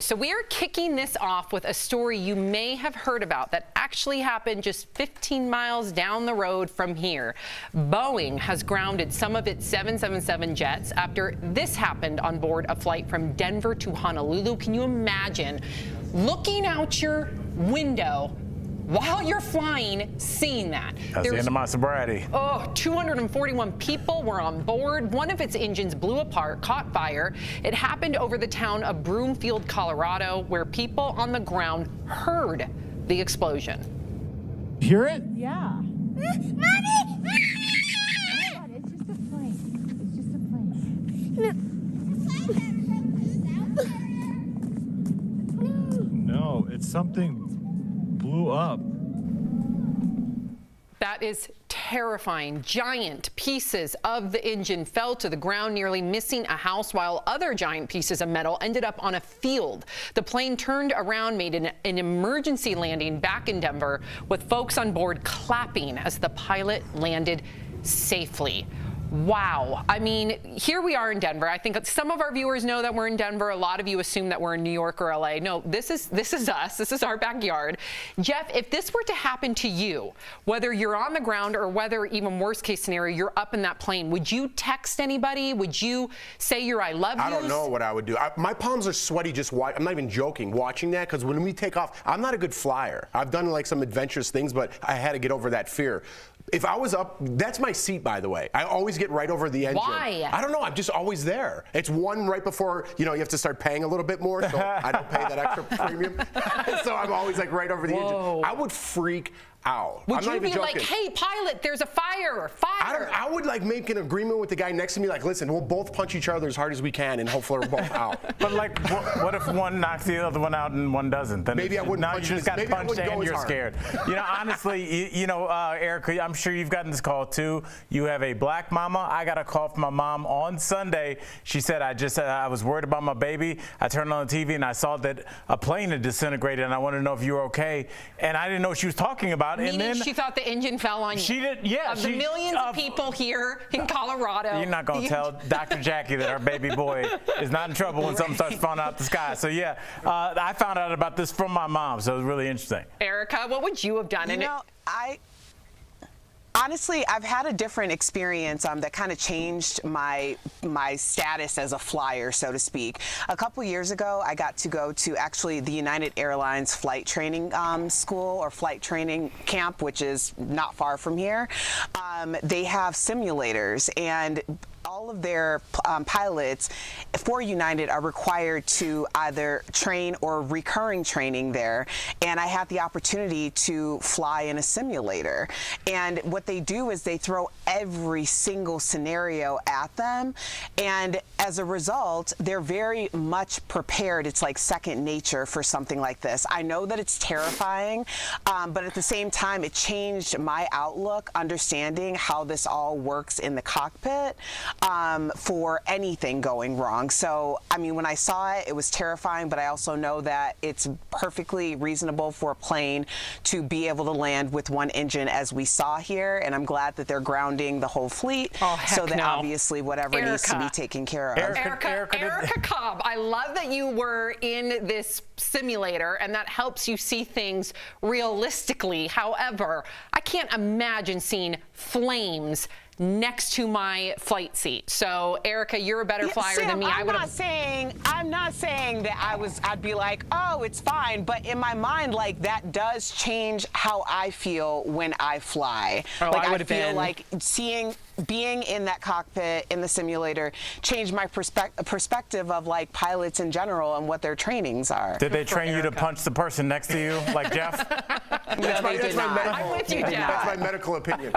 So we are kicking this off with a story you may have heard about that actually happened just 15 miles down the road from here. Boeing has grounded some of its 777 jets after this happened on board a flight from Denver to Honolulu. Can you imagine looking out your window while you're flying, seeing that? That's the end of my sobriety. 241 people were on board. One of its engines blew apart, caught fire. It happened over the town of Broomfield, Colorado, where people on the ground heard the explosion. Hear it? Yeah. Mommy! It's just a plane. It's just a plane. No, it's something blew up. That is terrifying. Giant pieces of the engine fell to the ground, nearly missing a house, while other giant pieces of metal ended up on a field. The plane turned around, made an emergency landing back in Denver, with folks on board clapping as the pilot landed safely. Wow. I mean, here we are in Denver. I think some of our viewers know that we're in Denver. A lot of you assume that we're in New York or LA. No, this is us. This is our backyard. Jeff, if this were to happen to you, whether you're on the ground or whether, even worst case scenario, you're up in that plane, would you text anybody? Would you say your I love yous? I don't know what I would do. My palms are sweaty just I'm not even joking watching that, because when we take off, I'm not a good flyer. I've done like some adventurous things, but I had to get over that fear. If I was up, that's my seat, by the way. I always get right over the engine. Why? I don't know. I'm just always there. It's one right before, you have to start paying a little bit more, so I don't pay that extra premium. So I'm always like right over the engine. I would freak out. Would I'm not you even be joking. like, hey, pilot, there's a fire, fire? I would like make an agreement with the guy next to me, like, listen, we'll both punch each other as hard as we can, and hopefully we're both out. But like, what if one knocks the other one out and one doesn't? Then maybe I wouldn't. Now you punch just got maybe I punched wouldn't go and as you're hard. scared. Honestly, Erica, I'm sure you've gotten this call too. You have a black mama. I got a call from my mom on Sunday. She said, I was worried about my baby. I turned on the TV and I saw that a plane had disintegrated, and I wanted to know if you were okay. And I didn't know what she was talking about. Meaning and then she thought the engine fell on you. She did, yeah. Of the millions of people here in Colorado. You're not going to tell Dr. Jackie that our baby boy is not in trouble when something starts falling out the sky. So yeah, I found out about this from my mom, so it was really interesting. Erica, what would you have done? Honestly, I've had a different experience that kind of changed my status as a flyer, so to speak. A couple years ago, I got to go to actually the United Airlines flight training school or flight training camp, which is not far from here. They have simulators, and all of their pilots for United are required to either train or recurring training there. And I had the opportunity to fly in a simulator. And what they do is they throw every single scenario at them. And as a result, they're very much prepared. It's like second nature for something like this. I know that it's terrifying, but at the same time, it changed my outlook, understanding how this all works in the cockpit. For anything going wrong. So, I mean, when I saw it, it was terrifying, but I also know that it's perfectly reasonable for a plane to be able to land with one engine, as we saw here, and I'm glad that they're grounding the whole fleet, so that obviously whatever needs to be taken care of. Erica Cobb, I love that you were in this simulator, and that helps you see things realistically. However, I can't imagine seeing flames next to my flight seat. So, Erica, you're a better flyer than me. I'm not saying that I'd be like, oh, it's fine. But in my mind, like, that does change how I feel when I fly. I feel like being in that cockpit in the simulator changed my perspective of like pilots in general and what their trainings are. Did they train you to punch the person next to you, like Jeff? That's my medical I'm with you, Jeff. That's my medical opinion.